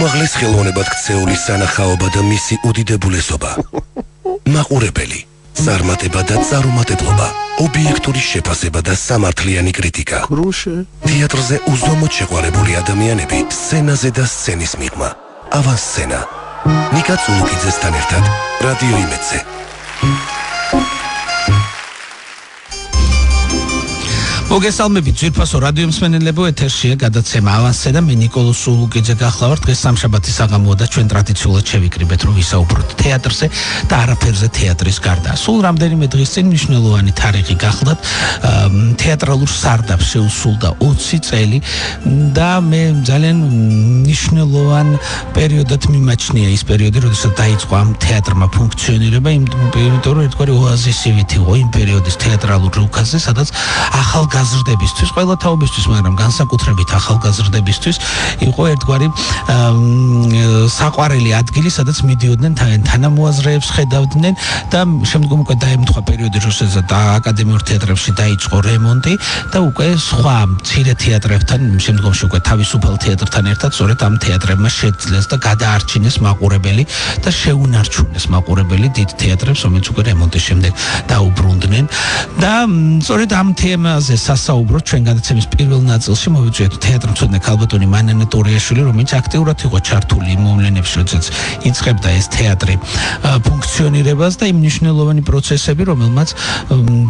უმაღლეს ხელოვნებად ქცეული სანახაობა და მისი უდიდებულესობა. მაყურებელი, წარმატება და წარუმატებლობა, ობიექტური შეფასება და სამართლიანი კრიტიკა. თეატრზე უზომოდ შეყვარებული ადამიანები, სცენაზე და სცენის მიღმა. ავანსცენა. ნიკა წულუკიძესთან ერთად, რადიო იმედზე. მოგესალმებით ძვირფასო რადიო მსმენელებო, ეთერშია გადაცემა ავანსცენა, მე ნიკოლოზ სულუკიძე გახლავართ. დღეს სამშაბათის საღამოა და ჩვენ ტრადიციულად შევიკრიბეთ, რომ ვისაუბროთ თეატრზე და არაფერზე თეატრის გარდა. სულ რამდენიმე დღის წინ მნიშვნელოვანი თარიღი გახლდათ, თეატრალურ სარდაფს შეუსრულდა 20 წელი და მე ძალიან მნიშვნელოვან პერიოდად მიმაჩნია ის პერიოდი, როდესაც დაიწყო ამ თეატრმა ფუნქციონირება, იმიტომ რომ ერთგვარი ოაზისივით იყო იმ პერიოდის თეატრალურ რუკაზე, სადაც ახალგაზრდებისთვის, ყველა თაობისთვის, მაგრამ განსაკუთრებით ახალგაზრდებისთვის იყო ერთგვარი საყვარელი ადგილი, სადაც მიდიოდნენ თანამოაზრეებს ხედავდნენ და შემდგომ უკვე დაემთხვა პერიოდი, როდესაც აკადემიურ თეატრებში დაიწყო რემონტი და უკვე სხვა მცირე თეატრებთან, შემდგომში უკვე თავისუფალ თეატრთან ერთად სწორედ ამ თეატრებმა შეძლეს და გადაარჩინეს მაყურებელი და შეუნარჩუნეს მაყურებელი დიდ თეატრებს, რომელიც უკვე რემონტის შემდეგ დაუბრუნდნენ და სწორედ ამ თემაზე სასაუბროთ ჩვენ გადაცემის პირველ ნაწილში მოვიწვიეთ თეატრმცოდნე ქალბატონი მანანა ტორიაშვილი, რომელიც აქტიურად იყო ჩართული იმ მოვლენებში, როდესაც იწყებდა ეს თეატრი ფუნქციონირებას და იმ მნიშვნელოვანი პროცესები, რომელმაც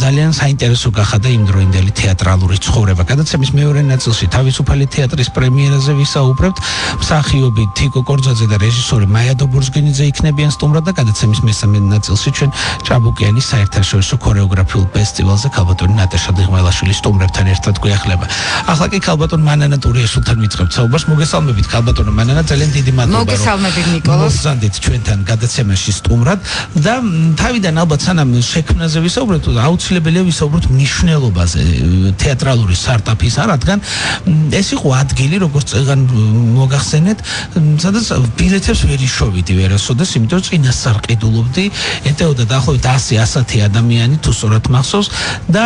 ძალიან საინტერესო გახადა იმდროინდელი თეატრალური ცხოვრება. გადაცემის მეორე ნაწილში თავისუფალი თეატრის პრემიერაზე ვისაუბრებთ. მსახიობი თიკო კორძაძე და რეჟისორი მაია დობურზგინიძე იქნებიან სტუმრად და გადაცემის მესამე ნაწილში ჩვენ ჭაბუკიანის საერთაშორისო ქორეოგრაფიულ ფესტივალზე ქალბატონი ნატაშა დიღმელაშვილი სტუმრებთან ერთად გვიახლება. ახლა კი ქალბატონ მანანა ტორიაშვილთან ვიწყებთ საუბარს. მოგესალმებით ქალბატონო მანანა, ძალიან დიდი მადლობა. მოგესალმებით ნიკოლოზ. მოგზანდით ჩვენთან გადაცემაში სტუმრად და თავიდან ალბათ სანამ შექმნაზე ვისაუბროთ, აუცილებელია ვისაუბროთ მნიშვნელობაზე თეატრალური სტარტაპის, რადგან ეს იყო ადგილი, როგორც წეგან მოგახსენეთ, სადაც ბილეთებს ვერ იშოვიდი ვერასოდეს, იმიტომ რომ წინასწარ ყიდულობდი, ეტეოდა დაახლოებით 100-110 ადამიანი თუ სწორად მახსოვს და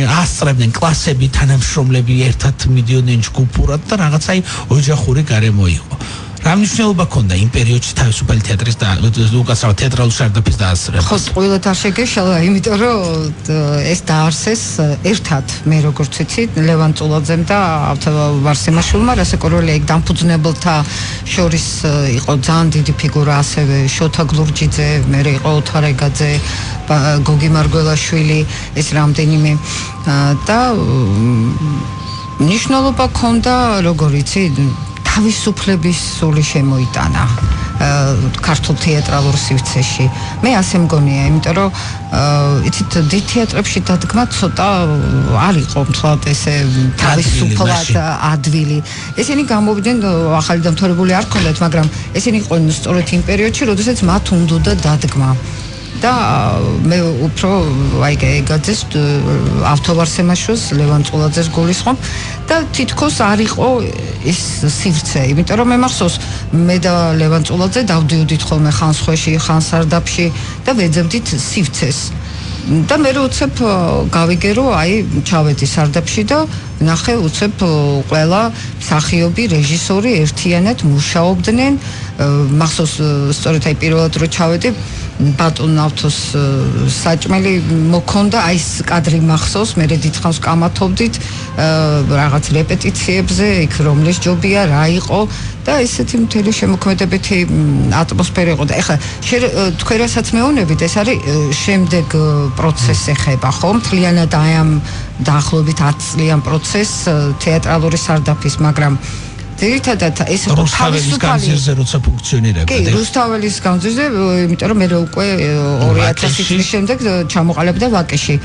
ასწრებდნენ კლასები, თანამშრომლები ერთად მიდიოდნენ ჯგუფურად და რაღაცა ოჯახური გარემო იყო. რა მნიშვნელობა ჰქონდა იმ პერიოდში თავისუფალი თეატრის და უკაცრავად თეატრალურ სარდაფის დაასრულება? ხო, ყველა არ შეგეშალა, იმიტომ რომ ეს დაარსეს ერთად, მე როგორც ვიცი, ლევან წულაძემ და ვარსემაშვილმა, რასაკვირველია, იქ დამფუძნებელთა შორის იყო ძალიან დიდი ფიგურა, ასევე შოთა გლურჯიძე, მერე იყო ოთარეგაძე, გოგი მარგველაშვილი, ეს რამდენიმე და მნიშვნელობა ჰქონდა, როგორ იცი, თავისუფლების სული შემოიტანა ქართულ თეატრალურ სივრცეში. მე ასე მგონია, იმიტომ რომ იცით, დიდ თეატრებში დადგმა ცოტა არ იყო მთლად ესე თავისუფლად ადვილი. ესენი გამოვიდნენ, ახალი დამთავრებული არ ჰქონდათ, მაგრამ ესენი იყვნენ სწორედ იმ პერიოდში, როდესაც მათ უნდოდა დადგმა. და მე უფრო ეგაძეს ავთოვარსემაშვილს, ლევან წულაძეს გულისხმობ და თითქოს არ იყო ეს სივრცე, იმიტომ რომ მე მახსოვს, მე და ლევან წულაძე დავდიოდით ხოლმე ხან სხვაში, ხან სარდაფში და ვეძებდით სივრცეს. და მე უცებ გავიგე, რომ აი ჩავედი სარდაფში და ნახე უცებ ყველა მსახიობი, რეჟისორი ერთიანად მუშაობდნენ. მახსოვს სწორედ აი პირველად რო ჩავედი, ბატონ ავთოს საჭმელი მოქონდა, აი ეს კადრი მახსოვს, მე დიდხანს კამათობდით რაღაც რეპეტიციებზე, იქ რომლის ჯობია, რა იყო და ესეთი მთელი შემოქმედებითი ატმოსფერო იყო. და ეხლა თქვენ რასაც მეუბნებით, ეს არის შემდეგ პროცესს ეხება, ხო? მთლიანად აი ამ დაახლოებით 10 წლიან პროცესს თეატრალური სარდაფის, მაგრამ ძირითადად ეს იყო რუსთაველის განძირზე როცა ფუნქციონირებდა. კი, რუსთაველის განძირზე, იმიტომ რომ მე უკვე 2000 წლის შემდეგ ჩამოყალიბდა ვაკეში.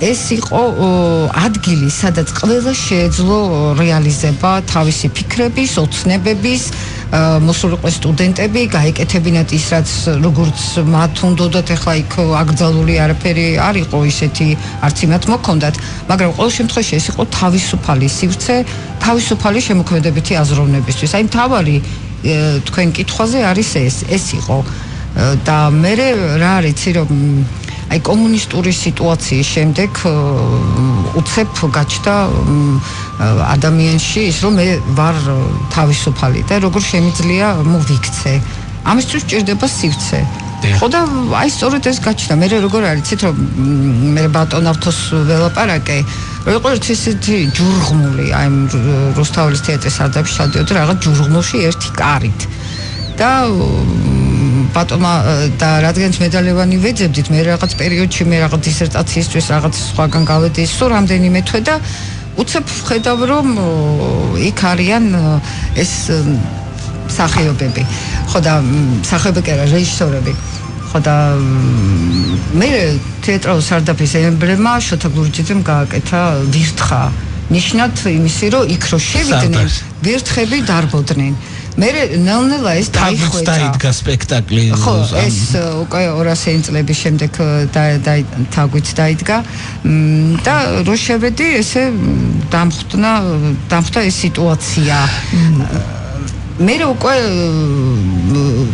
ეს იყო ადგილი, სადაც ყველა შეეძლო რეალიზება თავისი ფიქრების, ოცნებების, მოსულიყო სტუდენტები, გაეკეთებინათ ის, რაც როგორც მათ უნდათ, ახლა იქ აკრძალული არაფერი არ იყო ისეთი, არც იმათ მოქონდათ, მაგრამ ყოველ შემთხვევაში ეს იყო თავისუფალი სივრცე, თავისუფალი შემოქმედებითი აზროვნებისთვის. აი მთავარი თქვენ კითხვაზე არის ეს იყო. და მე რა არის, რომ აი კომუნისტური სიტუაციის შემდეგ უცებ გაჩნდა ადამიანში ის რომ მე ვარ თავისუფალი და როგორ შემიძლია მოვიქცე ამისთვის ჭირდება სივრცე ხო და აი სწორედ ეს გაჩნდა მე როგორ არიცით რომ მე ბატონავთოს ველაპარაკე რომ იყო ისეთი ჯურღმული აი რუსთაველის თეატრის სარდაფში შედიოდა რაღაც ჯურღმულში ერთი კარით და ბატონმა და რადგანაც მედალევანი ვეძებდით მე რაღაც პერიოდში მე რაღაც დისერტაციისთვის რაღაც სხვაგან გავედი სულ რამდენიმე თვე და უცებ ხედავ რომ იქ არიან ეს სახეობები ხო და სახეობები კი არა რეჟისორები ხო და მე თეატრალურ სარდაფის ემბლემა შოთა გურჯიძემ გააკეთა ვირთხა ნიშნად იმისი რომ იქ რო შევიდნენ ვირთხები დარბოდნენ მე ნელ-ნელა ეს დაიხვეწა დაიდგა სპექტაკლი ხო ეს უკვე 200 წლების შემდეგ თაგვით დაიდგა და რო შევედი ესე დამხვდა ეს სიტუაცია მე უკვე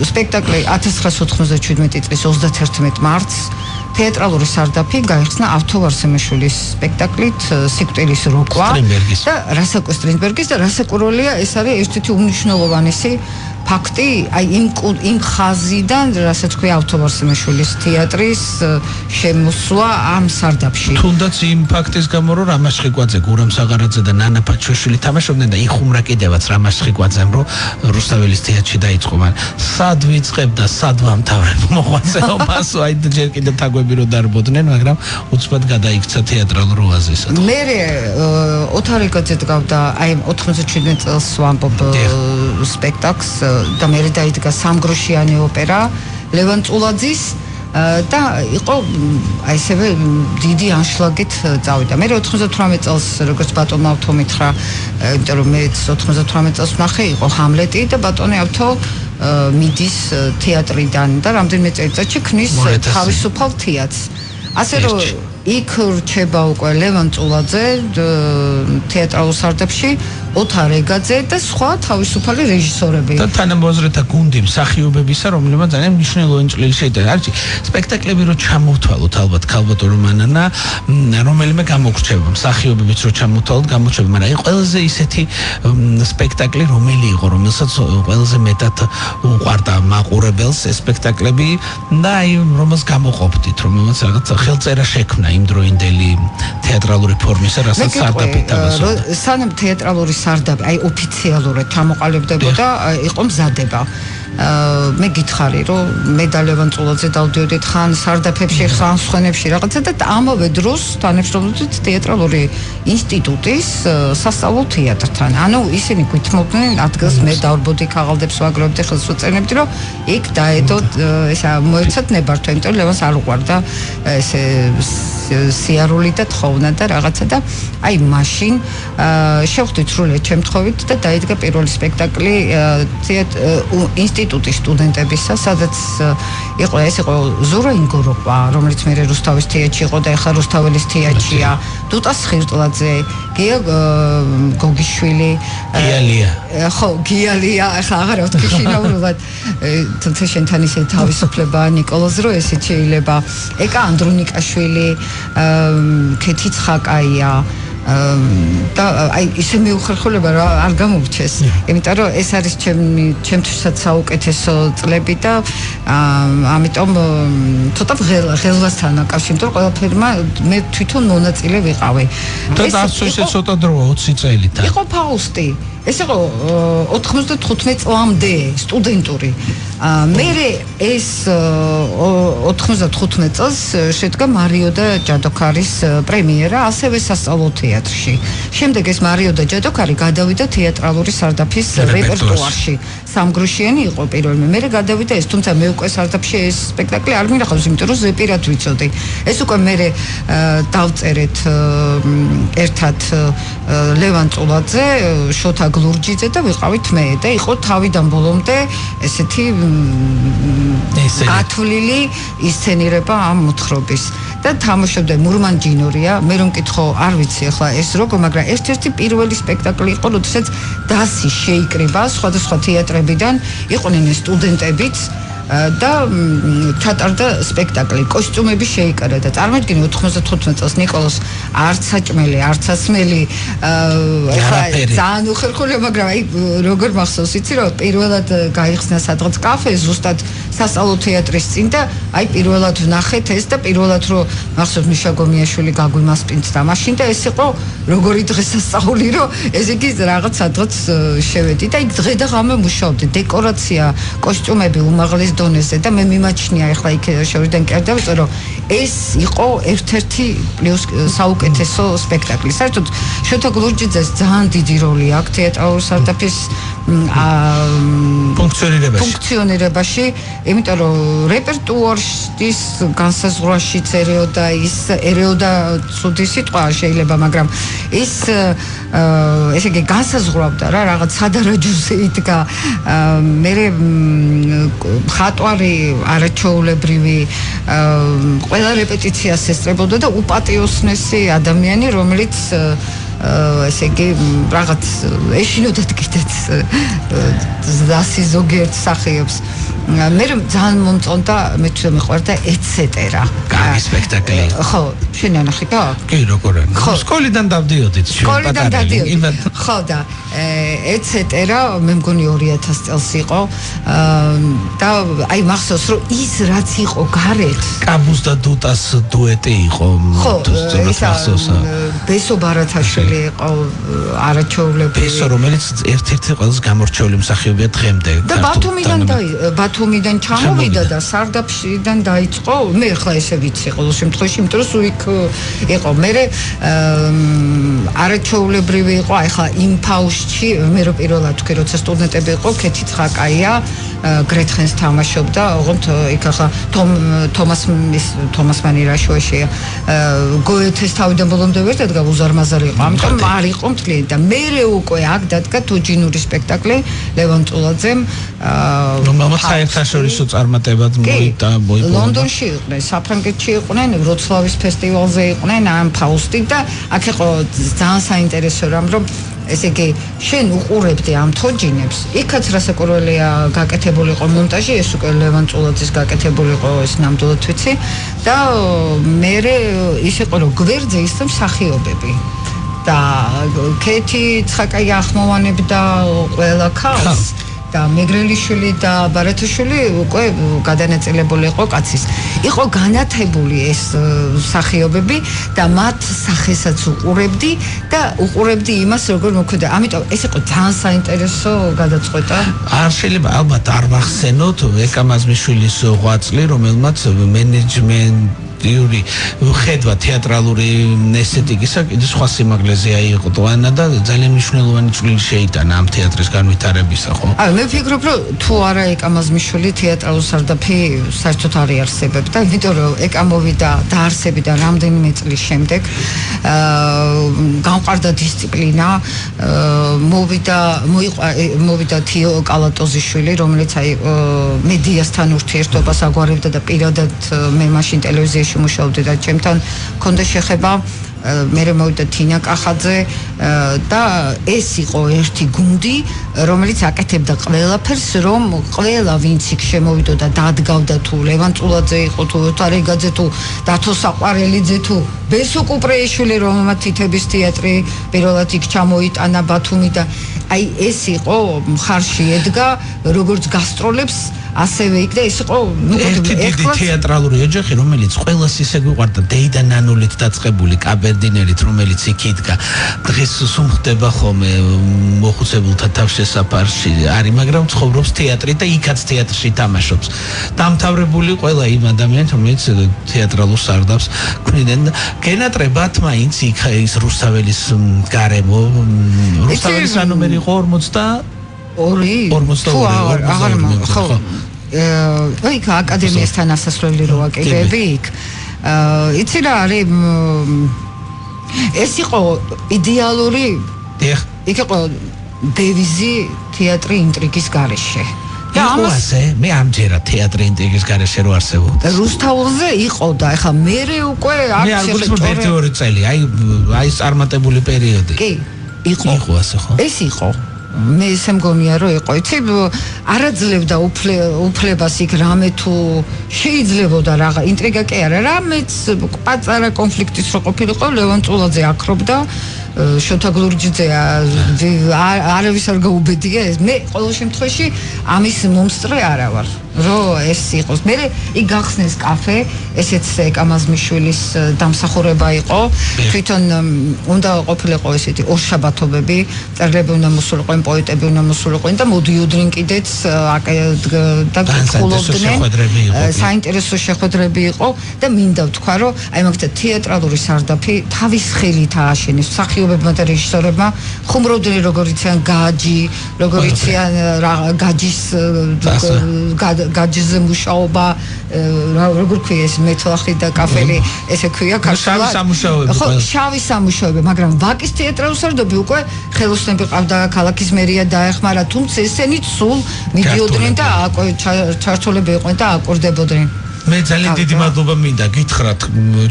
სპექტაკლი 1997 წლის 31 მარტს თეატრალური სარდაფი გაიხსნა ავთო ვარსემიშვილის სპექტაკლით სიკვდილის როკვა და რასაკო სტრინბერგის და რასაკუროლია ეს არის ერთ-ერთი უმნიშვნელოვანესი ფაქტი აი იმ ხაზიდან რასაც ქვია ავთო ვარსემიშვილის თეატრის შემოსვლა ამ სარდაფში თუნდაც იმ ფაქტის გამო რომ რამაზ ხვიკვაძე გურამ საღარაძე და ნანა ფაჩვეშვილი თამაშობდნენ და იხუმრა კიდევაც რამაზ ხვიკვაძემ რომ რუსთაველის თეატრში დაიწყო მან სად ვიწყებ და სად ვამთავრებ მოღვაწეობას აი ჯერ კიდე თაგვები რო დარბოდნენ მაგრამ უცბად გადაიქცა თეატრალურ ოაზისად მე ოთარ ეკაძე დგავდა აი 97 წელს ვამბობ სპექტაკლს და მე დაიდგა სამგროშიანი ოპერა ლევან წულაძის და იყო აი ესევე დიდი ანშლაგით წავიდა მე 98 წელს როგორც ბატონმა ავთო მითხრა იმიტომ რომ მე 98 წელს ვნახე იყო ჰამლეტი და ბატონი ავთო მიდის თეატრიდან და რამდენიმე წელიწადში ქნის თავისუფალ თეატრს ასე რომ იქ რჩება უკვე ლევან წულაძე თეატრალურ სარდაფში ოთარ ეკაძე და სხვა თავისუფალი რეჟისორები და თანამოაზრეთა გუნდი მსახიობებისა რომელმაც ძალიან მნიშვნელოვანი წვლილი შეიტანა არჩი სპექტაკლები რო ჩამოვთვალოთ ალბათ ქალბატონ რომანანა რომელიმე გამოგრჩება მსახიობებიც რო ჩამოვთვალოთ გამოჩვება მაგრამ აი ყველაზე ისეთი სპექტაკლი რომელი იყო რომელსაც ყველაზე მეტად უყვარდა მაყურებელს ეს სპექტაკლები და აი რომელს გამოყოფდით რომელსაც რაღაც ხელწერა შექმნა იმ დროინდელი თეატრალური ფორმისა რასაც სარდაფი თავაზობდა სანამ თეატრალური სარდაფი აი ოფიციალურად ჩამოყალიბდებოდა იყო მზადება მე გითხარი რომ მე და ლევან წულაძე დავდიოდით ხან სარდაფებში ხან სხვენებში რაღაცა და ამავე დროს თანამშრომლობდით თეატრალური ინსტიტუტის სასწავლო თეატრთან ანუ ისინი გვითმობდნენ ადგილს მე დავრბოდი ქაღალდებს ვაგროვებდი ხელს ვუწენებდი რომ იქ დაედოთ ესა მოეცათ ნებართვა იმიტომ რომ ლევანს არ უყვარდა ესე სიარული და თხოვნა და რაღაცა და აი მაშინ შევხვდით სრულად შემთხვევით და დაიდგა პირველი სპექტაკლი ინსტიტუტის სტუდენტებისა სადაც იყო ეს იყო ზურა ინგოროყვა რომელიც მე რუსთავის თეატრში იყო და ახლა რუსთაველის თეატრშია დუტა სხირტლაძე გია გოგიშვილი გიალია ხო გიალია ახლა აღარ ვთქვი შინაურულად თუმცა შენთან ისე თავისუფლება ნიკოლოზ რო ესეც შეიძლება ეკა ანდრონიკაშვილი ქეთი ცხაკაია და აი ისე მეუხერხულება რა არ გამოვჩეს იმიტომ რომ ეს არის ჩემთვისაც საუკეთესო წლები და ამიტომ ცოტა ღელვასთან აკავშირებ იმიტომ რომ ყველაფერმა მე თვითონ მონაწილე ვიყავი და დასვისე ცოტა დროა 20 წელით იყო ფაუსტი ეს იყო 95 წლამდე სტუდენტური მე ეს 95 წელს შედგა მარიო და ჯადოქარის პრემიერა ასევე სასწავლო თეატრში შემდეგ ეს მარიო და ჯადოქარი გადავიდა თეატრალური სარდაფის რეპერტუარში სამგროშიანი იყო პირველი მე გადავიდა ეს თუმცა მე უკვე სარდაფში ეს სპექტაკლი არ მინახავს იმიტომ რომ ზეპირად ვიცოდი ეს უკვე მე დავწერეთ ერთად ლევან წულაძე შოთა გლურჯიძე და ვიყავით მე და იყო თავიდან ბოლომდე ესეთი ათვლილი ისცენირება ამ მოთხრობის და თამაშობდა მურმან ჯინორია მე რომ მკითხო არ ვიცი ახლა ეს როგორ მაგრამ ერთ-ერთი პირველი სპექტაკლი იყო როდესაც დასი შეიკრიბა სხვადასხვა თეატრებიდან იყვნენ სტუდენტებიც და ჩატარდა სპექტაკლი. კოსტიუმები შეიკრა და წარმოიდგინე 95 წელს ნიკოლოზ არც საჭმელი, არც ასმელი ეხლა ძალიან უხერხულია, მაგრამ აი როგორ მახსოვს იცი რომ პირველად გაიხსნა სადღაც კაფე ზუსტად სასწავლო თეატრის წინ და აი პირველად ვნახეთ ეს და პირველად რომ მახსოვს მიშა გომიაშვილი გაგვიმასპინძდა მაშინ და ეს იყო როგორი დღესასწაული რომ ეს იგი რაღაც სადღაც შევედი და იქ დღე და ღამე მუშაობდი დეკორაცია კოსტიუმები უმაღლეს დონეზე და მე მიმაჩნია ახლა იქ შორიდან კი არ დავიწყე რომ ეს იყო ერთ-ერთი პლუს საუკეთესო სპექტაკლი საერთოდ შოთა გლურჯიძეს ძალიან დიდი როლი აქვს თეატრალურ სარდაფის ფუნქციონირებაში იმიტომ რომ რეპერტუარის განსაზღვრაშიც ერეოდა ის ერეოდა ცუდი სიტყვა შეიძლება მაგრამ ის ესე იგი განსაზღვრავდა რა რაღაც სადარაჯოზე იდგა მე ხატვარი არაჩვეულებრივი ყველა რეპეტიციას ესწრებოდა და უპატიოსნესი ადამიანი რომელიც ესე იგი რაღაც ეშინოდათ კიდეც ზასი ზოგიერთ სახეებს მე ძალიან მომწონდა მე თვითონ მიყვარდა ეტსეტერა კარგი სპექტაკლი ხო შენ ანახი და კი როგორ არა სკოლიდან დავდიოდით სკოლიდან დავდიოდით ხო და ეტსეტერა მე მგონი 2000 წელს იყო და აი მახსოვს რომ ის რაც იყო გარეთ კაბუს და დუტას დუეტი იყო მახსოვს ბესო ბარათაშვილი იყო არაჩვეულებრივი ბესო რომელიც ერთ-ერთი ყველაზე გამორჩეული მსახიობია დღემდე და ბათუმიდან ჩამოვიდა და სარდაფშიდან დაიწყო მე ახლა ესე ვიცი ყოველ შემთხვევაში იმიტომ რომ სულ იქ იყო მე არაჩვეულებრივი იყო ახლა იმ ფაუსში მე რო პირველად თქვი როცა სტუდენტები იყო ქეთი ცხაკაია გრეთხენს თამაშობდა ოღონდ იქ ახლა თომას მანირაშოშია გოეთეს თავიდან ბოლომდე ვერ დადგა უზარმაზარი იყო ამიტომ არ იყო მთლიანი და მე უკვე აქ დადგა თუჯინური სპექტაკლი ლევან წულაძემ საერთაშორისო წარმატებად მოიპოვა ლონდონში იყვნენ საფრანგეთში იყვნენ ვროცლავის ფესტივალზე იყვნენ ამ ფაუსტი და აქ იყო ძალიან საინტერესო რამ რომ ესე იგი შენ უყურებდი ამ თოჯინებს იქაც რასაკვირველია გაკეთებული იყო მონტაჟი ეს უკვე ლევან წულაძის გაკეთებული იყო ეს ნამდვილად ვიცი და მე ის იყო რომ გვერდზე ისე მსახიობები და ქეთი ცხაკაია ახმოვანებდა ყველა ქალს და მეგრელიშვილი და ბარათაშვილი უკვე გადანაწილებული იყო კაცის. იყო განათებული ეს მსახიობები და მათ სახესაც უყურებდი და უყურებდი იმას როგორ მოქმედება. ამიტომ ეს იყო ძალიან საინტერესო გადაწყვეტა. არ შეიძლება ალბათ არ მახსენოთ ეკამაზმიშვილის ღვაწლი, რომელმაც მენეჯმენტი ხედვა თეატრალური ესთეტიკისა კიდე სხვა სიმაღლეზე აიღო და ძალიან მნიშვნელოვანი წვლილი შეიტანა ამ თეატრის განვითარებისა, ხო? მე ვფიქრობ, რომ თუ არა ეკამაზმიშვილი თეატრალურ სარდაფი საერთოდ არ იარსებებდა, იმიტომ რომ ეკა მოვიდა დაარსებიდა რამდენიმე წლის შემდეგ. გამყარდა დისციპლინა, მოვიდა თიო კალატოზიშვილი, რომელიც აი მედიასთან ურთიერთობას აგვარებდა და პირადად მე მაშინ ტელევიზიაში მუშაობდი და ჩემთან მქონდა შეხება მე მოვიდა თინა კახაძე და ეს იყო ერთი გუნდი რომელიც აკეთებდა ყველაფერს რომ ყველა ვინც იქ შემოვიდოდა დადგავდა თუ ლევან წულაძე იყო თუ თარეგაძე თუ დათო საყვარელიძე თუ ბესო კუპრეიშვილი რომელმაც თითების თეატრი პირველად იქ ჩამოიტანა ბათუმი და აი ეს იყო მხარში ედგა როგორც გასტროლებს ასევე იქ და ეს იყო ერთი თეატრალური ოჯახი რომელიც ყველას ისე გვიყვარდა დეიდა ნანულით დაწყებული კაბერდინელით რომელიც იქ იდგა დღეს სუმხდება ხოლმე მოხუცებულთა თავშესაფარში არის მაგრამ ცხოვრობს თეატრი და იქაც თეატრში თამაშობს დამთავრებული ყველა იმ ადამიანს რომელიც თეატრალურ სარდაფს ქმნიდნენ გენატრებათ მაინც იქ ის რუსთაველის გარემო რუსთაველის ნომერი იყო 42 ხო იქ აკადემიასთან ასასვლელი რო აკეთები იქ იცი რა არის ეს იყო იდეალური იქ იყო დევიზი თეატრი ინტრიგის გარეშე და ამაზე მე ამჯერად თეატრი ინტრიგის გარეშე რო არსებობდა რუსთაველზე იყო და ეხლა მე უკვე არ შეხედავ ერთი წელი აი ეს წარმატებული პერიოდი კი იყო ასე ხო ეს იყო მე ესე მგონია რომ იყო იცი არ აძლევდა უფლებას იქ რამე თუ შეიძლებოდა რაღა ინტრიგა კი არა რამეც პაწარა კონფლიქტის რო ყოფილიყო ლევან წულაძე აკრობდა შოთა გლურჯიძე არავის არ გაუბედია ეს მე ყოველ შემთხვევაში ამის მომსწრე არა ვარ რომ ეს იყოს მე იქ გახსნეს კაფე ესეც ეკამაზმიშვილის დამსახურება იყო თვითონ უნდა ყოფილიყო ესეთი ორშაბათობები წერლები უნდა მოსულიყვნენ პოეტები უნდა მოსულიყვნენ და მოდიოდნენ კიდეც და გულობდნენ საინტერესო შეხვედრები იყო და მინდა ვთქვა რომ აი მაგთა თეატრალური სარდაფი თავის ხელით ააშენეს მსახიობებმა და რეჟისორებმა ხუმრობდნენ როგორ იციან გაჯი როგორ იციან გაჯის გაჯზე მუშაობა როგორ ქვია ეს მეთოხი და კაფელი ესე ქვია ქართულად ხო შავი სამუშაოები მაგრამ ვაკის თეატრალური სარდაფი უკვე ხელოსნები ყავდა ქალაქის მერია დაეხმარა თუმცა ესენიც სულ მიდიოდნენ და ჩართულები იყვნენ და აკურდებოდნენ მე ძალიან დიდი მადლობა მინდა გითხრათ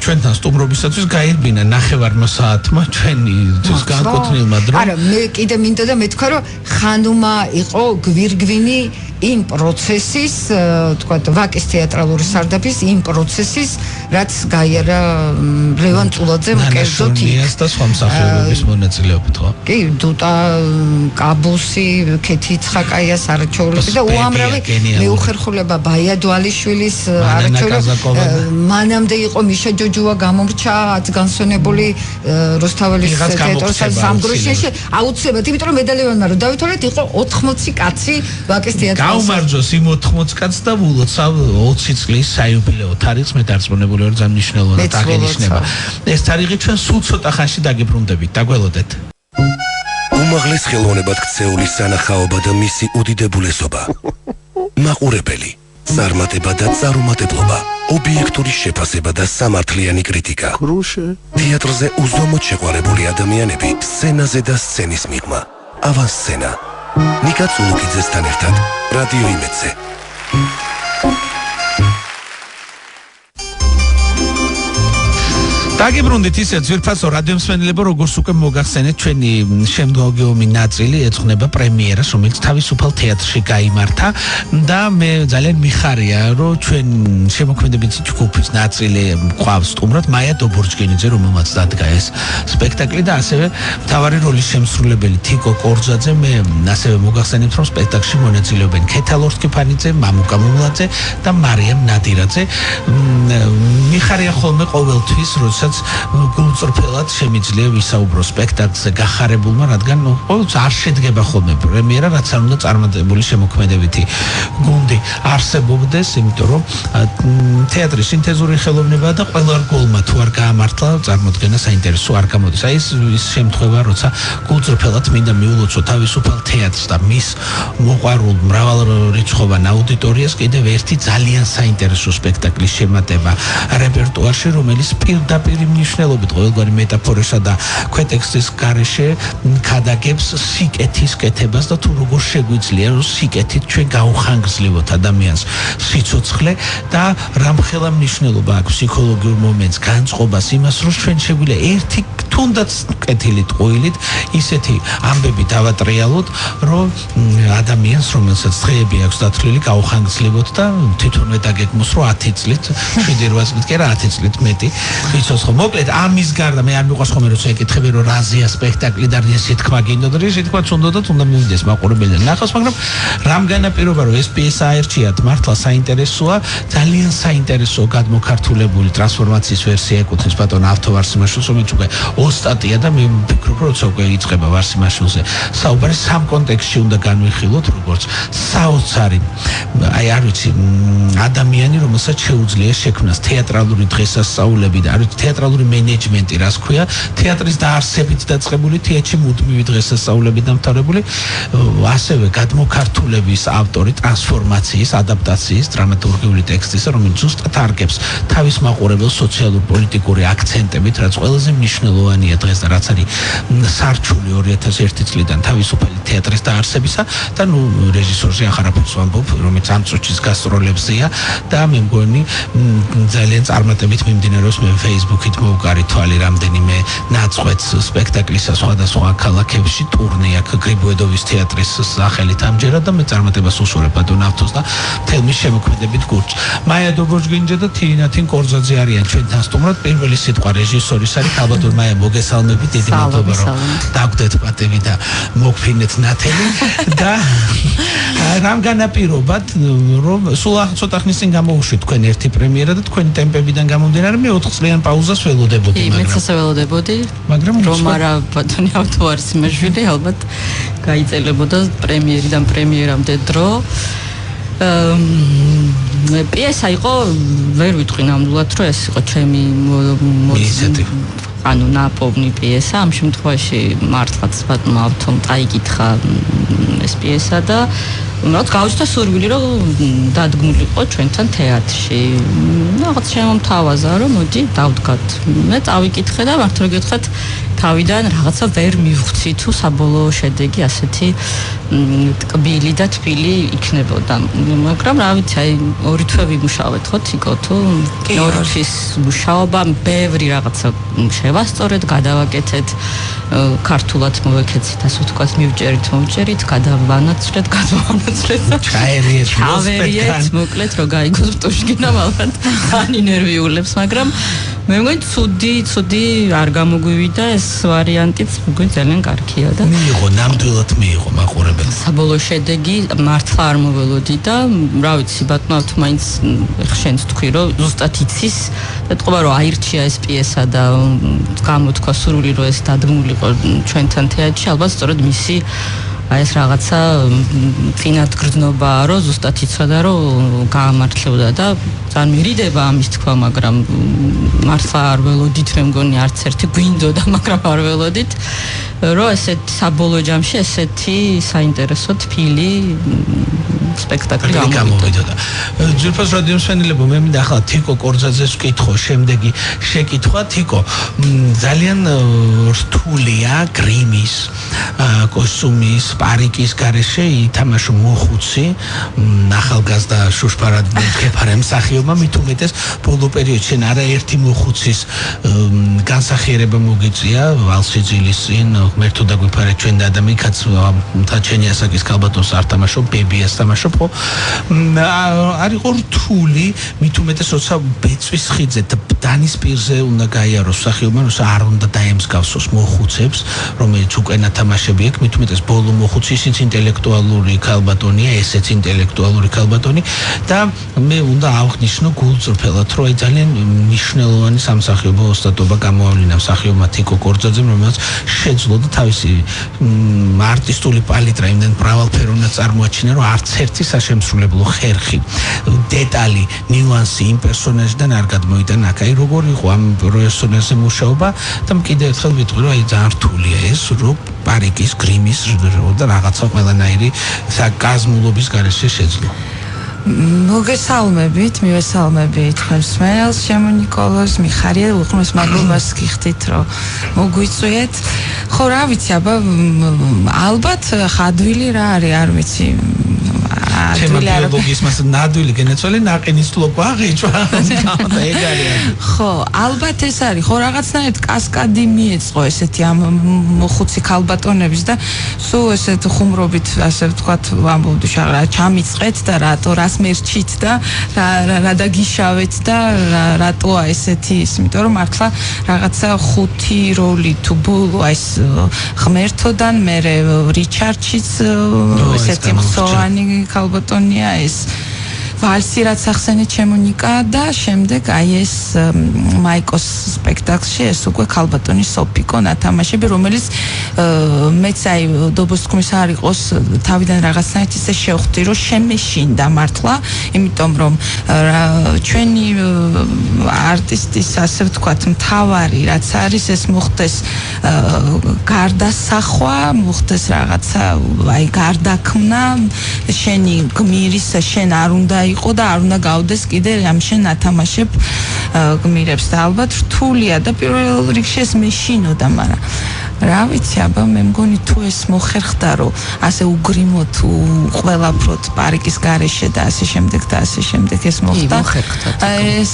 ჩვენთან სტუმრობისათვის გაირბინა 9:30 საათმა ჩვენი განკუთვნილმა დრომ არა მე კიდე მინდა და მე თქვა რომ ხანუმა იყო გვირგვინი იმ პროცესის თქვა ვაკის თეატრალური სარდაფის იმ პროცესის რაც გაიარა ლევან წულაძემ კერძოდ იქ და სხვა მსახიობების მონაწილეობით ხო კი დუტა კაბუსი ქეთი ცხაკაიას არჩეულები და უამრავი მეუხერხულება ბაია დვალიშვილის მანამდე იყო მიშა ჯოჯუა გამორჩა განსვენებული რუსთაველის თეატრის სამგროშეში აუცილებლად იმიტომ რომ მედალევანმა რომ დავითვალეთ იყო 80 კაცი ვაკის თეატრის გაუმარჯოს იმ 80 კაცს და ულოცავ 20 წლის საიუბილეო თარიღს მე დარწმუნებული ვარ ძალიან მნიშვნელოვნად აღენიშნება ეს თარიღი ჩვენ სულ ცოტა ხანში დაგებრუნდებით დაგველოდეთ უმაღლეს ხელოვნებად ქცეული სანახაობა და მისი უდიდებულესობა მაყურებელი წარმატება და წარუმატებლობა ობიექტური შეფასება და სამართლიანი კრიტიკა თეატრზე უზომოდ შეყვარებული ადამიანები სცენაზე და სცენის მიღმა ავანსცენა ნიკა წულუკიძესთან ერთად რადიო იმედზე დაგებრუნდით ისე ძვირფასო რადიო მსმენელებო როგორც უკვე მოგახსენეთ ჩვენი შემდგომი ნაწილი ეძღვნება პრემიერას რომელიც თავისუფალ თეატრში გაიმართა და მე ძალიან მიხარია რომ ჩვენ შემოქმედებითი ჯგუფის ნაწილი ყავს სტუმრად მაია დობორჯგენიძე რომელმაც დადგა ეს სპექტაკლი და ასევე მთავარი როლის შემსრულებელი თიკო კორძაძე მე ასევე მოგახსენებთ რომ სპექტაკლში მონაწილეობენ ქეთა ლორთქიფანიძე მამუკა მუმლაძე და მარიამ ნადირაძე მიხარია ხოლმე ყოველთვის როდესაც გულწრფელად შემიძლია ვისაუბრო სპექტაკლზე გახარებულმა რადგან ყოველთვის არ შედგება ხოლმე პრემიერა რაც არ უნდა წარმატებული შემოქმედებითი გუნდი არსებობდეს იმიტომ რომ თეატრის სინთეზური ხელოვნება და ყველა რგოლმა თუ არ გაამართლა წარმოდგენა საინტერესო არ გამოდის აი ეს შემთხვევა როცა გულწრფელად მინდა მიულოცო თავისუფალ თეატრს და მის მოყვარულ მრავალრიცხოვან აუდიტორიას კიდევ ერთი ძალიან საინტერესო სპექტაკლის შემატება რეპერტუარში რომელიც პირდაპირ მნიშვნელობით ყოველგვარი მეტაფორისა და ქვეტექსტის გარეშე ქადაგებს სიკეთის კეთებას და თუ როგორ შეგვიძლია რომ სიკეთით ჩვენ გაუხანგრძლივოთ ადამიანს სიცოცხლე და რამხელა მნიშვნელობა აქვს ფსიქოლოგიურ მომენტს განწყობას იმას რომ ჩვენ შეგვიძლია ერთი თუნდაც კეთილი ტყუილით ისეთი ამბები დავატრიალოთ რომ ადამიანს რომელსაც დღეები აქვს დათვლილი გაუხანგრძლივოთ და თვითონვე დაგეგმოს რომ 10 წლით 7-8 წლით კი არა 10 წლით მეტი იცოს ხო მოკლედ ამის გარდა მე არ მიყვარს ხოლმე როცა ეკითხები რომ რაზეა სპექტაკლი და ესე თქმა გინდოდა და ესე თქმა უნდათ უნდა მივიდეს მაყურებელი ნახოს მაგრამ რამ განაპირობა რომ ეს პიესა აერჩიათ მართლა საინტერესოა ძალიან საინტერესო გადმოქართულებული ტრანსფორმაციის ვერსია ეკუთვნის ბატონ ავთო ვარსიმაშვილს რომელიც უკვე ოსტატია და მე ვფიქრობ რომ როცა უკვე იწყება ვარსიმაშვილზე საუბარი სამ კონტექსტში უნდა განვიხილოთ როგორც საოცარი აი არ ვიცი ადამიანი რომელსაც შეუძლია შექმნას თეატრალური დღესასწაულები და თეატრალური მენეჯმენტი რას ქვია თეატრის დაარსებით დაწყებული თეატრში მუდმივი დღესასწაულები დამთავრებული ასევე გადმოქართულების ავტორი ტრანსფორმაციის ადაპტაციის დრამატურგიული ტექსტისა რომელიც ზუსტად არგებს თავის მაყურებელს სოციალურ-პოლიტიკური აქცენტებით რაც ყველაზე მნიშვნელოვანია დღეს და რაც არის სარჩული 2001 წლიდან თავისუფალი თეატრის დაარსებისა და ნუ რეჟისორზე ახარაფერს ვამბობ რომელიც ამ წუთის გასტროლებზეა და მე მგონი ძალიან წარმატებით მიმდინარეობს მე Facebook მუქით მოუკარი თვალი რამდენიმე ნაწყვეტს სპექტაკლისა სხვადასხვა ქალაქებში ტურნე აქ გრიბოედოვის თეატრის სახელით ამჯერად და მე წარმატებას უსურვებ ბატონ ავთოს და თელმის შემოქმედებით გურჯ. მაია დობოჟგინჯა და თინათინ კორზაძე არიან ჩვენთან სტუმრად. პირველი სიტყვა რეჟისორის არის ალბათ მაია მოგესალმებით, დიდი მადლობა რომ დაგვდეთ პატივი და მოგფინეთ ნათელი და რამ განაპირობად რომ სულ ცოტა ხნის წინ გამოუშვით თქვენ ერთი პრემიერა და თქვენი ტემპებიდან გამომდინარე მე 4 წლიან პაუზას ველოდებოდი მაგრამ მეც ასე ველოდებოდი რომ არა ბატონი ავთო არის იმაშვილი ალბათ გაიწელებოდა პრემიერიდან პრემიერამდე დრო პიესა იყო ვერ ვიტყვი ნამდვილად რომ ეს იყო ჩემი ანუ ნაპოვნი პიესა ამ შემთხვევაში მართლაც ბატონმა ავთომ წაიკითხა ეს პიესა და რაც გავუჩნდა სურვილი რომ დადგმულიყო ჩვენთან თეატრში. რაღაც შემომთავაზა რომ მოდი დავდგათ. მე წავიკითხე და მართლა გითხეთ თავიდან რაღაცა ვერ მივხვდი თუ საბოლოო შედეგი ასეთი ტკბილი და თბილი იქნებოდა. მაგრამ რა ვიცი, აი ორი თვე ვიმუშავეთ ხო თიკო თუ ორი თვის მუშაობა ბევრი რაღაცა შევასწორეთ, გადავაკეთეთ, ქართულად მოვეკეცით, ასე ვთქვათ, მოვჭერით, გადავანაცვლეთ, ჩაერიეთ, მოკლედ რომ გაიგოს პტუშკინამ ალბათ ანი ნერვიულებს, მაგრამ მე მგონი ცუდი არ გამოგვივიდა ეს ვარიანტიც, მგონი ძალიან კარგია და მიიღო, ნამდვილად მიიღო მაყურებელს. საბოლოო შედეგი მართლა არ მოველოდი და რა ვიცი, ბატონო თუ მაინც ხშენც თქვი რომ ზუსტად იცის და თქობა რომ აირჩია ეს პიესა და გამოთქვა სურვილი რომ ეს დადგმულიყო ჩვენთან თეატრში, ალბათ სწორედ მისი ეს რაღაცა წინათ გრძნობაა რომ ზუსტად იცოდა რომ გაამართლებდა და ძალიან მირიდება ამის თქვა, მაგრამ მართლა არ ველოდით, მე მგონი არც ერთი გვინდოდა, მაგრამ არ ველოდით რომ ესეთ საბოლოო ჯამში ესეთი საინტერესო თბილი სპექტაკლი გამოვიდოდა. ჯერფას რადიო მსმენელებო, მე მინდა ახლა თიკო კორზაძეს ვკითხო, შემდეგი შეკითხვა. თიკო, ძალიან რთულია გრიმის, კოსტუმის, პარიკის გარეშე ითამაშო მოხუცი, ახალგაზრდა შუშპარად მდგეფარე მსახიობმა, მით უმეტეს ბოლო პერიოდში არაერთი მოხუცის განსახიერება მოგიწია ვალსიძილის წინ, ღმერთო დაგვიფარე ჩვენ და ადამიანიც თაჩენი ასაკის ქალბატონს არ თამაშობ, ბებიას თამაშობ, არ იყო რთული, მით უმეტეს როცა ბეწვის ხიძე დანის პირზე უნდა გაიაროს მსახიობმა, როცა არ უნდა დაემსგავსოს მოხუცებს, რომელიც უკვე ნათამაშები აქვს, მით უმეტეს ბოლო მოხუცი ისიც ინტელექტუალური ქალბატონია, ესეც ინტელექტუალური ქალბატონი და მე უნდა ავღნიშნო გულწრფელად, რომ აი ძალიან მნიშვნელოვანი სამსახიობო ოსტატობა გამოავლინა მსახიობმა თიკო კორზაძემ, რომელიც შეძლო და თავისი არტისტული პალიტრა იმდენ მრავალფეროვნად წარმოაჩინა, რომ არც ერთი საშემსრულებლო ხერხი, დეტალი, ნიუანსი იმ პერსონაჟიდან არ გადმოიტანა. აი როგორ იყო ამ პერსონაჟზე მუშაობა და კიდევ ერთხელ ვიტყვი, რომ აი ძალიან რთულია ეს, რომ პარიკის, გრიმის და რაღაცა ყველანაირი გაზმულობის გარეშე შეძლო. მოგესალმებით, მივესალმებით თქვენს მსმენელს, ჩემო ნიკოლოზ, მიხარია, უღრმეს მადლობას გიხდით, რომ მოგვიწვიეთ. ხო, რა ვიცი, აბა ალბათ ხადვილი რა არის, არ ვიცი. თემა ბიოლოგიის მას ნადვილი გენეცველი ნაყინის ლოკვა აღიჭვა და ეგ არის. ხო, ალბათ ეს არის, ხო რაღაცნაირად კასკადი მიეწყო ესეთი ამ მოხუცი ქალბატონების და სულ ესეთ ხუმრობით, ასე ვთქვათ, ამბობდი რა ჩამიწყეთ და რას მერჩით და რა დაგიშავეთ და რატოა ესეთი ის, იმიტომ რომ მართლა რაღაცა ხუთი როლი თუ ბოლო ეს ღმერთოდან მე რიჩარდშიც ესეთი მსოვანი ქალბატონია ეს ვალსი რაც ახსენეთ ჩემო ნიკა და შემდეგ აი ეს მაიკოს სპექტაკლში ეს უკვე ქალბატონის სოფიკო ნათამაშები, რომელიც მეც აი დობოსტკუმის არ იყოს თავიდან რაღაცნაირად ისე შევხვდი, რომ შემეშინდა მართლა, იმიტომ რომ ჩვენი არტისტის ასე ვთქვათ მთავარი რაც არის ეს მოხდეს გარდასახვა, მოხდეს რაღაცა აი გარდაქმნა, შენი გმირის შენ არ უნდა იყო და არ უნდა გავდეს კიდე ამ შენ ათამაშებ გმირებს და ალბათ რთულია და პირველ რიგში ეს მეშინოდა, მაგრამ რა ვიცი, აბა მე მგონი თუ ეს მოხერხდა, რომ ასე უგრიმოთ, ყველაფროთ პარკის გარეშე და ასე შემდეგ და ასე შემდეგ ეს მოხდა. ეს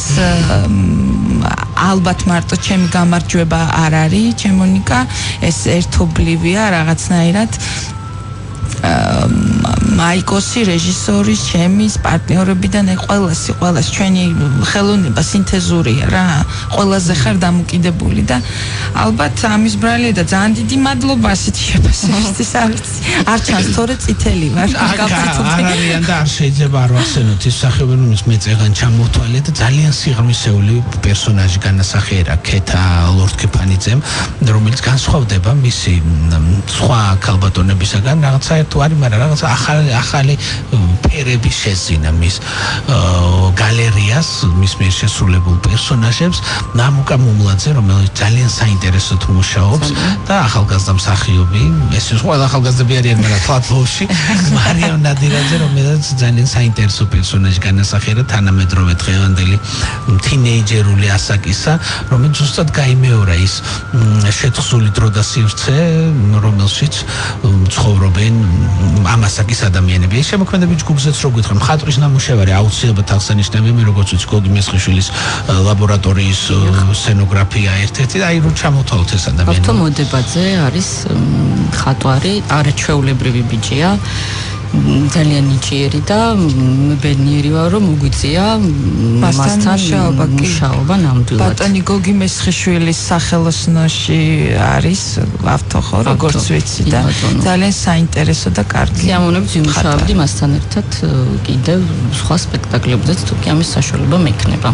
ალბათ მარტო ჩემი გამარჯვება არ არის, ჩემონიკა, ეს ერთობლივია რაღაცნაირად. მაიკოსი რეჟისორის ჩემის პარტნიორებიდან ყველას ჩვენი ხელოვნება სინთეზურია რა ყველაზე ხარ დამოკიდებული და ალბათ ამის ბრალია და ძალიან დიდი მადლობა ასეთი შეფასებისთვის არ ჩანს თორე წითელი ვარ არ არიან და არ შეიძლება არ ვახსენოთ ის მსახიობები რომელიც მე წეგან ჩამოვთვალე და ძალიან სიღრმისეული პერსონაჟი განასახიერა ქეთა ლორდ-კეფანიძემ რომელიც განსხვავდება მისი სხვა ქალბატონებისაგან რაღაცა თუ არის მაგრამ რაღაც ახალი ფერები შეძინა მის გალერეას მის მიერ შესრულებულ პერსონაჟებს ნამუკა მუმლაძე რომელიც ძალიან საინტერესოდ მუშაობს და ახალგაზრდა მსახიობი ეს ყველა ახალგაზრდები არიან მაგრამ თვალთლოვში მარიამ ნადირაძე რომელიც ძალიან საინტერესო პერსონაჟი განასახიერა თანამედროვე დღევანდელი თინეიჯერული ასაკისა რომელიც ზუსტად გაიმეორა ის შეთხზული დრო და სივრცე რომელშიც ცხოვრობენ ამასაკის ადამიანები. ეს შემოქმედები ჯგუფზეც რო გითხრა, მხატვრის ნამუშევარი აუცილებლად აღსანიშნავია, მე როგორც ვიცი, გოგი მესხიშვილის ლაბორატორიის სცენოგრაფია ერთ-ერთი და აი რო ჩამოთვალოთ ეს ადამიანები. ბათო მოდებაძე არის მხატვარი, არაჩვეულებრივი ბიჭია. ძალიან ნიჭიერი და ბედნიერი ვარ რომ მოგვიწია მასთან მუშაობა ნამდვილად. ბატონი გოგი მესხიშვილის სახელოსნოში არის ავთოხო როგორც ვიცი და ძალიან საინტერესო და კარგი. სიამოვნებით ვიმუშავებდი მასთან ერთად კიდევ სხვა სპექტაკლებზეც თუ კი ამის საშუალება მექნება.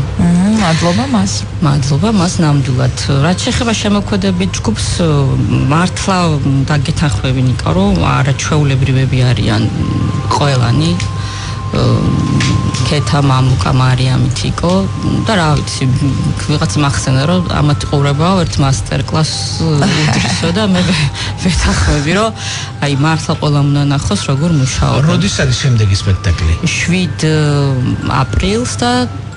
მადლობა მას ნამდვილად. რაც შეეხება შემოქმედებით ჯგუფს მართლა დაგეთანხმები ნიკა რომ არაჩვეულებრივები არიან ყველანი ქეთა მამუკა მარიამი თიკო და რა ვიცი ვიღაცა მახსენა რომ ამათ ყურებაო ერთ მასტერ კლასს უდრისო და მე ვეთანხმები რომ აი მართლა ყველა უნდა ნახოს როგორ მუშაობენ. როდის არის შემდეგი სპექტაკლი? 7 აპრილს და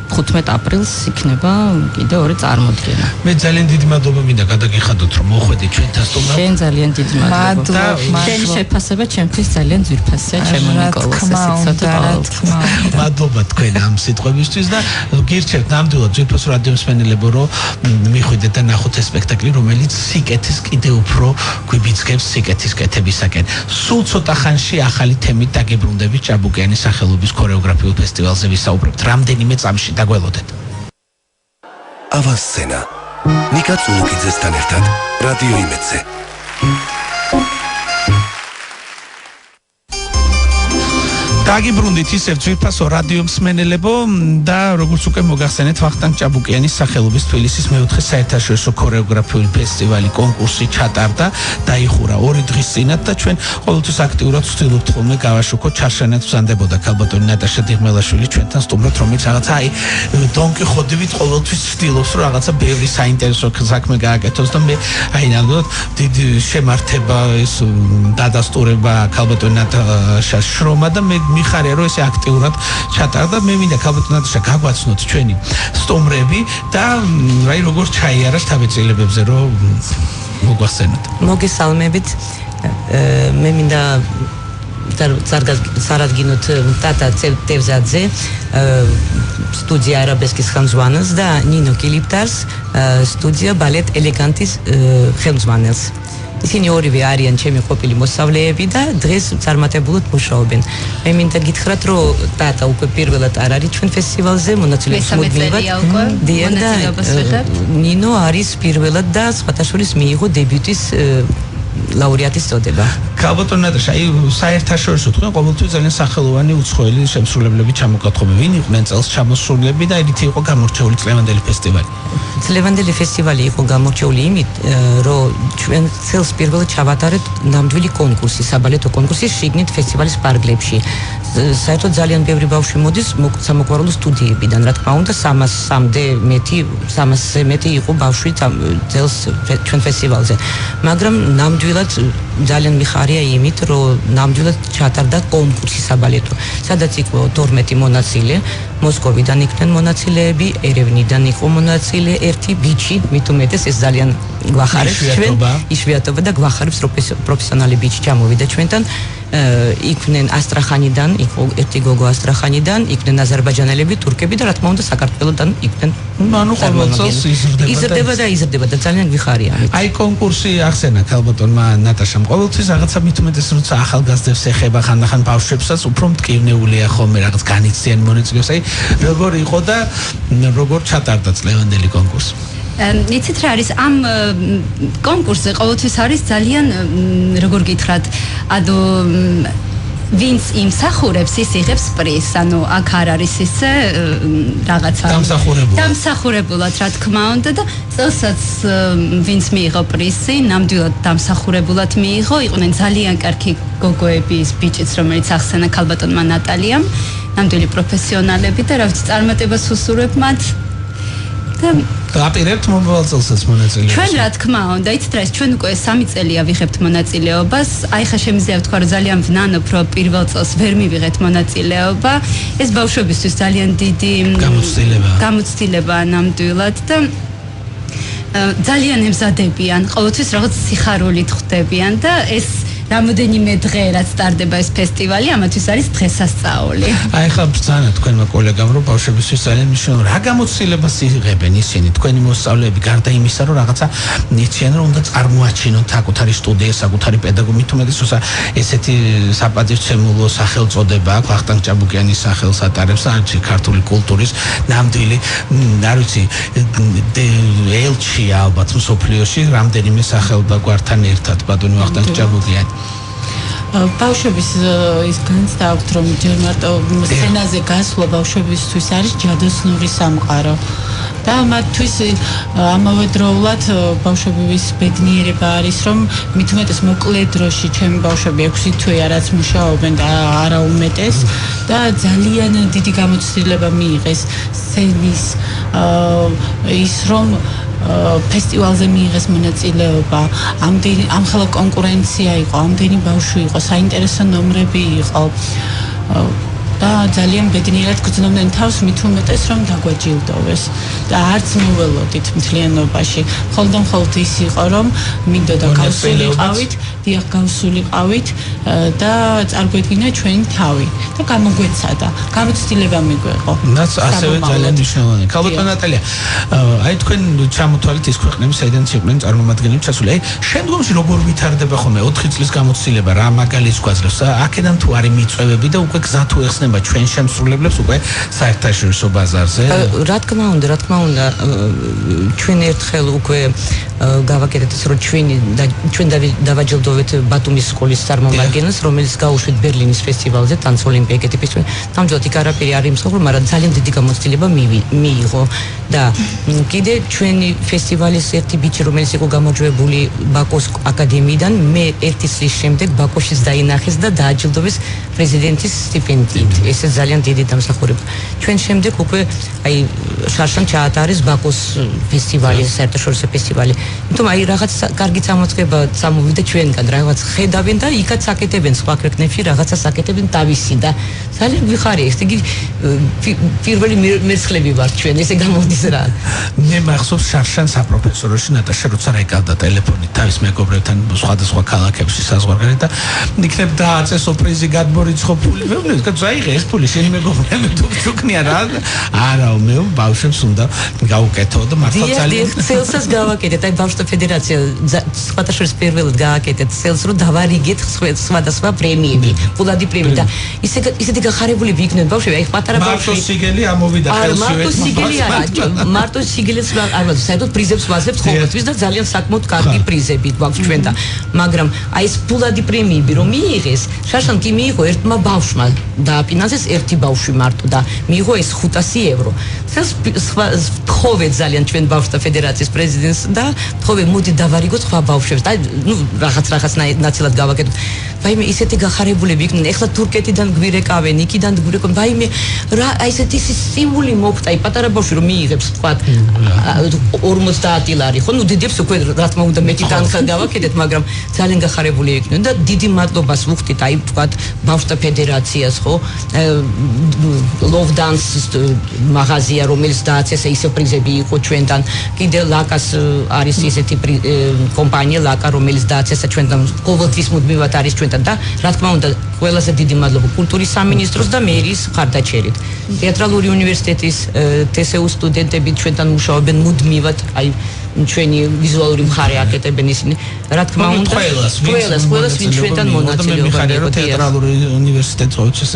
15 აპრილს იქნება კიდევ ორი წარმოდგენა. მე ძალიან დიდი მადლობა მინდა გადაგიხადოთ რომ მოხვედი ჩვენთან სტუმრად. შენ ძალიან დიდი მადლობა. შენი შეფასება ჩემთვის ძალიან ძვირფასია, ჩემო ნიკოლას ესეცოთა მადლობა თქვენ ამ სიტყვებისთვის და გირჩევთ ნამდვილად ძვირფას რადიო მსმენელებო რომ მიხვიდეთ და ნახოთ ეს სპექტაკლი რომელიც სიკეთის კიდევ უფრო გვიბიძგებს სიკეთის კეთებისაკენ. სულ ცოტა ხანში ახალი თემით დაგიბრუნდებით ჭაბუკიანის სახელობის ქორეოგრაფიულ ფესტივალზე ვისაუბრებთ რამდენიმე წამში დაგველოდეთ. ავანსცენა ნიკა წულუკიძესთან ერთად რადიო იმედზე. დაგიბრუნდით ისევ ძვირფასო რადიო მსმენელებო და როგორც უკვე მოგახსენეთ ვახტანგ ჭაბუკიანის სახელობის თბილისის მეოთხე საერთაშორისო ქორეოგრაფიული ფესტივალი კონკურსი ჩატარდა დაიხურა 2 დღის წინათ და ჩვენ ყოველთვის აქტიურად ვცდილობთ ხოლმე გავაშუქოთ ჩარშანად ვზანდებოდა ქალბატონი ნატაშა დიღმელაშვილი ჩვენთან სტუმრად რომელიც რაღაცა აი დონკიხოდივით ყოველთვის ვცდილობს რომ რაღაცა ბევრი საინტერესო საქმე გააკეთოს და მე აი ნამდვილად დიდი შემართება ეს დადასტურება ქალბატონი ნატაშას შრომა და მე მიხარია რომ ესე აქტიურად ჩატარდა მე მინდა ქალბატონ ნატაშა გაგვაცნოთ ჩვენი სტუმრები და აი როგორც ჩაიარა შთაბეჭდილებებზე რომ მოგვახსენოთ. მოგესალმებით. მე მინდა სარადგინოთ ტატა წევზაძე სტუდია არაბესკის ხელმძღვანელს და ნინო კილიპტარს სტუდია ბალეტ ელეგანტის ხელმძღვანელს. ისინი ორივე არიან ჩემი ყოფილი მოსწავლეები და დღეს წარმატებულად მუშაობენ. მე მინდა გითხრათ რომ ტატა უკვე პირველად არ არის ჩვენ ფესტივალზე მონაწილეობს მუდმივად და ნინო არის პირველად და სხვათა შორის მიიღო დებიუტის ლაურეატის წოდება. ქალბატონ ნატაშა, აი საერთაშორისო თქვენ ყოველთვის ძალიან სახელოვანი უცხოელი შემსრულებლები ჩამოგატყობენ. ვინ იყვნენ წელს ჩამოსულები და ერთი იყო გამორჩეული წლევანდელი ფესტივალი? წლევანდელი ფესტივალი იყო გამორჩეული იმით, რომ ჩვენ წელს პირველად ჩავატარეთ ნამდვილი კონკურსი, საბალეტო კონკურსი შიგნით ფესტივალის პარკლებში. საერთოდ ძალიან ბევრი ბავშვი მოდის სამოყვარულო სტუდიებიდან, რა თქმა უნდა 300-ზე მეტი იყო ბავშვი წელს ჩვენ ფესტივალზე. მაგრამ ნამდვილად ძალიან მიხარია იმით, რომ ნამდვილად ჩატარდა კონკურსი საბალეტო, სადაც იყო 12 მონაწილე, მოსკოვიდან იყვნენ მონაწილეები, ერევნიდან იყო მონაწილე, ერთი ბიჭი, მით უმეტეს ეს ძალიან გვახარებს ჩვენ, იშვიათობა და გვახარებს პროფესიონალი ბიჭი ჩამოვიდა ჩვენთან. იყვნენ ასტრახანიდან, იყო ერთი გოგო ასტრახანიდან, იყვნენ აზერბაიჯანელები, თურქები და რა თქმა უნდა საქართველოდან იყვნენ. ანუ ყოველწელს იზრდება და ძალიან გვიხარია ამით. აი კონკურსი ახსენა ქალბატონმა ნატაშამ. ყოველთვის რაღაცა მით უმეტეს როცა ახალგაზრდებს ეხება ხანდახან ბავშვებსაც უფრო მტკივნეულია ხოლმე რაღაც განიცდიან მონაწილეებს. აი როგორ იყო და როგორ ჩატარდა წლევანდელი კონკურსი? იცით რა არის ამ კონკურსზე ყოველთვის არის ძალიან როგორ გითხრათ ანუ ვინც იმსახურებს ის იღებს პრიზს ანუ აქ არ არის ისე რაღაცა დამსახურებულად რა თქმა უნდა და წელსაც ვინც მიიღო პრიზი ნამდვილად დამსახურებულად მიიღო იყვნენ ძალიან კარგი გოგოები ის ბიჭიც რომელიც ახსენა ქალბატონმა ნატალიამ ნამდვილი პროფესიონალები და რა ვიცი წარმატებას უსურვებ მათ და აპირებთ მომავალ წელსაც მონაწილეობას. ჩვენ რა თქმა უნდა, იცით რა ის ჩვენ უკვე 3 წელია ვიღებთ მონაწილეობას. აი ხა შემიძლია ვთქვა რომ ძალიან ვნანობ რომ პირველ წელს ვერ მივიღეთ მონაწილეობა. ეს ბავშვებისთვის ძალიან დიდი გამოცდილებაა ნამდვილად და ძალიან ემზადებიან, ყოველთვის რაღაც სიხარულით ხვდებიან და ეს რამოდენიმე დღე რაც სტარდება ეს ფესტივალი, ამათვის არის დღესასწაული. აი ხა ბრძანა თქვენმა კოლეგამ რომ ბავშვებისთვის ძალიან მნიშვნელოვანია. რა გამოცდილებას იღებენ ისინი? თქვენი მოსწავლეები გარდა იმისა, რომ რაღაცა იციან რომ უნდა წარმოაჩინონ საკუთარი სტუდია, საკუთარი პედაგოგი, თუმცა ესეთი საპატივცემულო სახელწოდება აქვს ვახტანგ ჭაბუკიანის სახელს ატარებს არჩი ქართული კულტურის ნამდვილი, არ ვიცი, ელჩია ალბათ მსოფლიოში რამდენიმე სახელობა გვართან ერთად ბატონი ვახტანგ ჭაბუკიანი. ბავშვების ის განცდა აქვთ რომ ჯერ მარტო სცენაზე გასვლა ბავშვებისთვის არის ჯადოსნური სამყარო და მათთვის ამავე დროულად ბავშვების ბედნიერება არის რომ მით უმეტეს მოკლე დროში ჩემი ბავშვები 6 თვეა რაც მუშაობენ და არა უმეტეს და ძალიან დიდი გამოცდილება მიიღეს სცენის ის რომ ფესტივალზე მიიღეს მონაწილეობა, ამხელა კონკურენცია იყო, ამდენი ბავშვი იყო, საინტერესო ნომრები იყო. და ძალიან ბედნიერად გრძნობდნენ თავს მით უმეტეს რომ დაგვაჯილდოვეს და არც მოველოდით მთლიანობაში. მხოლოდ ის იყო რომ მინდოდა გავსულიყავით, დიახ გავსულიყავით და წარგვედგინა ჩვენი თავი და გამოგვეცადა. გამოცდილება მიგვეყო. რაც ასევე ძალიან მნიშვნელოვანია. ქალბატონ ნატალია, აი თქვენ ჩამოთვალეთ ის ქვეყნები, საიდანაც იყვნენ წარმომადგენლები ჩასული. აი შემდგომში როგორ ვითარდება ხოლმე 4 წლის გამოცდილება, რა მაგალითს გვაძლევს? აქედან თუ არის მიწვევები და უკვე გზა თუ ეხსნება ჩვენ შემსრულებლებს უკვე საერთაშორისო ბაზარზე? რა თქმა უნდა, ჩვენ ერთხელ უკვე გავაკეთეთ ის რომ ჩვენ დავაჯილდოვეთ ბათუმის სკოლის წარმომადგენელს, რომელიც გაუშვით ბერლინის ფესტივალზე, ტანც ოლიმპიაკეთი ფესტივალი. ნამდვილად იქ არაფერი არ იმსახურა, მაგრამ ძალიან დიდი გამოცდილება მიიღო და კიდე ჩვენი ფესტივალის ერთი ბიჭი, რომელიც იყო გამარჯვებული ბაკოს აკადემიიდან, მე 1 წლის შემდეგ ბაკოშიც დაინახეს და დააჯილდოვეს პრეზიდენტის სტიპენდიით. ეს ძალიან დიდი დამსახურება. ჩვენ შემდეგ უკვე აი შარშან ჩაატარეს ბაკოს ფესტივალი, საერთაშორისო ფესტივალი. იმიტომ აი რაღაც კარგი წამოწყება წამოვიდა ჩვენგან, რაღაც ხედავენ და იქაც აკეთებენ სხვა ქვეყნებში, რაღაცას აკეთებენ თავისი და ძალიან ვიხარია ეს. იგი პირველი მერცხლები ვართ ჩვენ, ესე გამოდის რა. მე მახსოვს შარშან საპროფესოროში ნატაშა როცა რეკავდა ტელეფონით თავის მეგობრებთან სხვადასხვა ქალაქებში საზღვარგარეთ და იქნებ დააწესო პრიზი გადმორიცხო ფული. მე ვთქვი, წაიღე ეს ფული შენი მეგობრები თუ ქნია რა. არა, მე ბავშვებს უნდა გავუკეთო და მართლა ძალიან ცელსაც გავაკეთეთ. აი ბავშვთა ფედერაცია სხვადასხვა პირველად გააკეთეთ ცელს რომ დავარიგეთ სხვადასხვა პრემიები, ფულადი პრემიები და ისეთი გახარებულები იქნენ ბავშვები. აი პატარა ბავშვი მარტო სიგელი ამოვიდა ხელში. მარტო სიგელი არა, მარტო სიგელს არ ვაზრ, საერთოდ პრიზებს ვაზრებთ ყოველთვის და ძალიან საკმაოდ კარგი პრიზები გვაქვს ჩვენთან. მაგრამ აი ეს ფულადი პრემიები რომ მიიღეს, შარშან კი მიიღო ერთმა ბავშვმა დააფინანსეს ერთი ბავშვი მარტო და მიიღო ეს 500 ევრო. ეს თხოვე ძალიან ჩვენ ბავშვთა ფედერაციის პრეზიდენტს და თხოვე მოდი დავარიგოთ სხვა ბავშვებს და ნუ რაღაც ნაცვლად გავაკეთოთ. ვაიმე ისეთი გახარებულები იქნენ ეხლა თურქეთიდან გვირეკავენ იქიდან გვირეკავენ ვაიმე რა აი ესეთი სიმბოლი მოხდა აი პატარა ბავშვი რომ მიიღებს თქვა 50 ლარი ხო ნუ დიდებს უკვე რა თქმა უნდა მეტი თანხა გავაკეთეთ მაგრამ ძალიან გახარებული იქნენ და დიდი მადლობას ვუხდით აი თქვა ბავშვთა ფედერაციას ხო love dance მაღაზია რომელიც დააწესა ისე პრიზები იყო ჩვენთან კიდე ლაკას არის ესეთი კომპანია ლაკა რომელიც დააწესა ჩვენთან ყოველთვის მუდმივად არის ჩვენთან და რა თქმა უნდა ყველაზე დიდი მადლობა კულტურის სამინისტროს და მერის ხარდაჭერით თეატრალური უნივერსიტეტის TSU სტუდენტები ჩვენთან მუშაობენ მუდმივად აი ჩვენი ვიზუალური მხარე აკეთებენ ისინი რა თქმა უნდა ყველას ვინ ჩვენთან მონაწილეობა იყო თეატრალური უნივერსიტეტი ყოველთვის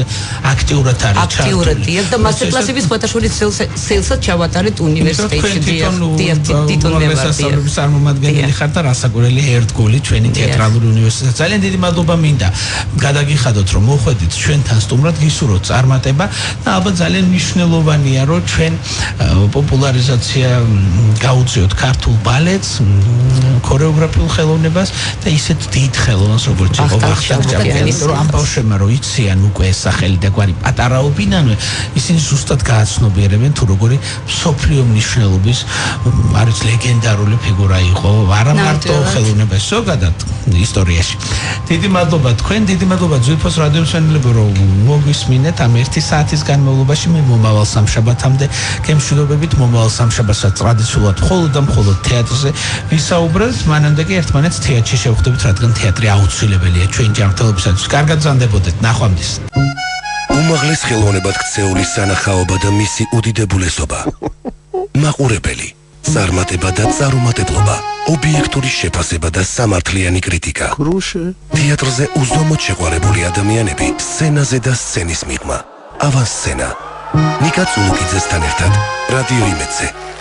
აქტიურად არის აქტიურად და მასტერკლასების ფოტოშორის სელსაც ჩავატარეთ უნივერსიტეტში თვითონ მემართ წარმომადგენელი ხარ და რასაკვირელი ერთგული ჩვენი თეატრალური უნივერსიტეტი ძალიან დიდი მადლობა მინდა გადაგიხადოთ რომ მოხვედით ჩვენთან სტუმრად გისურვოთ წარმატება და ალბათ ძალიან მნიშვნელოვანია რომ ჩვენ პოპულარიზაცია გაუწიოთ ქართულ ბალეტს, ქორეოგრაფიულ ხელოვნებას და ისეთ დიდ ხელოვნებას როგორც იყო ვახტანგ ჭავჭავაძე, რომ ამ ბავშვებმა რო იციან უკვე ეს სახელი და გვარი პატარაობინანვე, ისინი ზუსტად გააცნობიერებენ თუ როგორი მსოფლიო მნიშვნელობის არის ლეგენდარული ფიგურა იყო, არა მარტო ხელოვნებას, ზოგადად ისტორიაში. დიდი მადლობა თქვენ, დიდი მადლობა ძვირფას რადიო მსმენელებო, რომ მოგვისმინეთ ამ 1 საათის განმავლობაში მე მომავალ სამშაბათამდე გემშვიდობებით მომავალ სამშაბათსაც ტრადიციულად მხოლოდ და მხოლოდ თეატრზე ვისაუბროთ, მანამდე კი ერთმანეთს თეატრში შევხვდებით, რადგან თეატრი აუცილებელია ჩვენი ჯანმრთელობისათვის. კარგად გრძანდებოდეთ, ნახვამდის. უმაღლეს ხელოვნებად ქცეული სანახაობა და მისი უდიდებულესობა. მაყურებელი, წარმატება და წარუმატებლობა, ობიექტური შეფასება და სამართლიანი კრიტიკა. თეატრზე უზომოდ შეყვარებული ადამიანები, სცენაზე და სცენის მიღმა. ავანსცენა. ნიკა წულუკიძესთან ერთად, რადიო იმედზე.